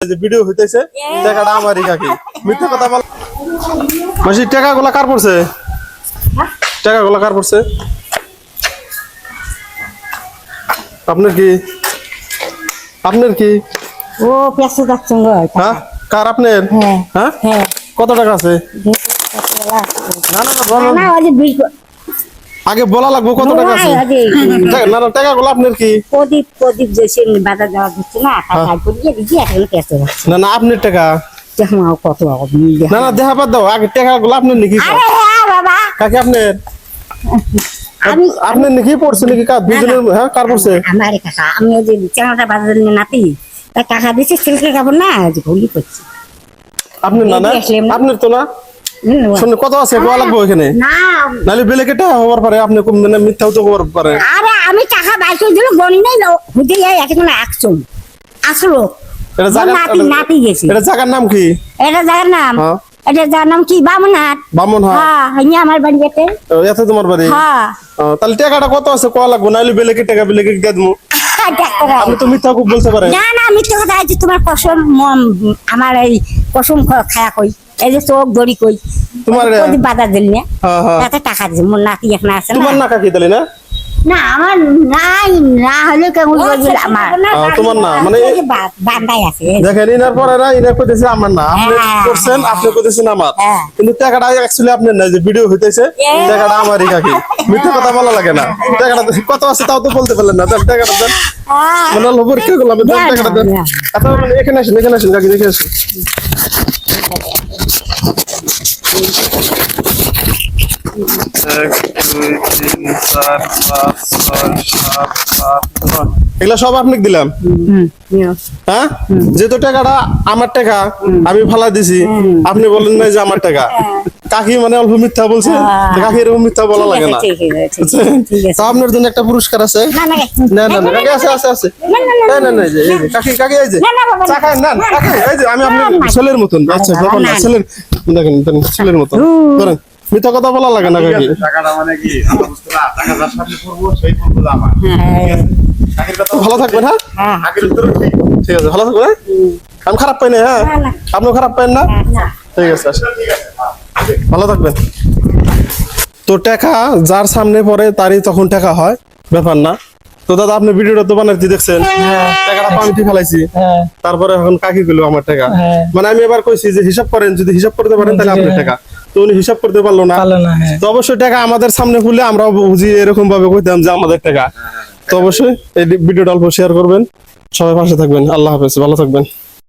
যে ভিডিও হইতেছে টাকাটা আমারই কাকি মিথ্যা কথা বল মাসি টাকাগুলো কার পড়ছে টাকাগুলো কার পড়ছে আপনার কি ও পেছে যাচ্ছেন গো হ্যাঁ কার আপনার হ্যাঁ হ্যাঁ কত টাকা আছে না না বলো না ওই যে আগে বলা লাগবে কত টাকা আছে না না টাকাগুলো আপনার কি প্রদীপ যে সে বাজার যাওয়া দিচ্ছে না টাকা করিয়ে দিছি এখন পেছে যাচ্ছে না না আপনার টাকা দেখো কত না না দেখা বাদ দাও আগে টাকাগুলো আপনার নাকি আরে হ্যাঁ বাবা কাকি আপনার আমি আপনার নাকি পড়ছে নাকি কার দুজনের হ্যাঁ কার পড়ছে আমার কাকা আমি ওই যে চানাটা বাজার নিয়ে নাতি তা টাকা দিচ্ছে সিল্কের কাপড় না যে ভুলি করছি আপনার না না আপনার তো না শুনে কত আছে গোয়া লাগবে ওইখানে না নালে বেলে কেটে হবার পারে আপনি কোন মানে মিথ্যাও তো হবার পারে আরে আমি টাকা বাইকে দিল গনি নাই হুজে যাই এখন একজন আসলো এটা জায়গা নাতি গেছি এটা জায়গার নাম কি এটা জায়গার নাম এটা যার নাম কি বামনহাট বামনহাট হ্যাঁ ইনি আমার বাড়ি যেতে এত তোমার বাড়ি হ্যাঁ তাহলে টাকাটা কত আছে কোয়া লাগবে নালে বেলে কেটে বেলে কেটে দিয়ে দেবো আপনি তো মিথ্যা খুব বলতে পারেন না না মিথ্যে কথা আছে তোমার কসম আমার এই কসম খায়া কই এই যে চোখ দড়ি কই তোমার প্রদীপ বাজার দিল না হ্যাঁ হ্যাঁ তাতে টাকা দিছে মোর নাতি এখন আছে তোমার না কাকি তাহলে না না আমার নাই না হলে কেমন বলছিল আমার তোমার না মানে বান্দাই আছে দেখেন ইনার পরে না ইনার কইতেছে আমার না আপনি করছেন আপনি কইতেছেন আমার কিন্তু টাকাটা অ্যাকচুয়ালি আপনার না যে ভিডিও হইতেছে টাকাটা আমারই কাকি মিথ্যা কথা বলা লাগে না টাকাটা কত আছে তাও তো বলতে পারলেন না তাহলে টাকাটা দেন মানে অল্প পরীক্ষা করলাম টাকাটা দেন আচ্ছা মানে এখানে আসেন কাকি দেখে আসুন এগুলা সব আপনাকে দিলাম হ্যাঁ যেহেতু টাকাটা আমার টাকা আমি ফালা দিছি আপনি বলেন না যে আমার টাকা কাকি মানে অল্প মিথ্যা বলছে কাকি এরকম মিথ্যা বলা লাগে না তো আপনার জন্য একটা পুরস্কার আছে না না না কাকি আছে আছে আছে না না না এই যে কাকি এই যে চাকা না কাকি এই যে আমি আপনার ছেলের মতন আচ্ছা যখন ছেলের দেখেন ছেলের মতন ধরেন মিথ্যা কথা বলা লাগে না কাকি টাকাটা মানে কি আমরা বুঝতে না টাকা যার সামনে পড়বো সেই পড়বো আমার কাকির কথা ভালো থাকবেন হ্যাঁ কাকির উত্তর ঠিক আছে ভালো থাকবেন আমি খারাপ পাই না হ্যাঁ আপনিও খারাপ পাইন না ঠিক আছে ঠিক আছে ভালো থাকবেন তো টাকা যার সামনে পড়ে তারই তখন টাকা হয় ব্যাপার না তো দাদা আপনি ভিডিওটা তো বানাইতে দেখছেন টাকাটা পানিতে ফেলাইছি তারপরে এখন কাকি গুলো আমার টাকা মানে আমি এবার কইছি যে হিসাব করেন যদি হিসাব করতে পারেন তাহলে আপনার টাকা তো উনি হিসাব করতে পারলো না তো অবশ্যই টাকা আমাদের সামনে খুলে আমরা বুঝি এরকম ভাবে কইতাম যে আমাদের টাকা তো অবশ্যই এই ভিডিওটা অল্প শেয়ার করবেন সবাই পাশে থাকবেন আল্লাহ হাফেজ ভালো থাকবেন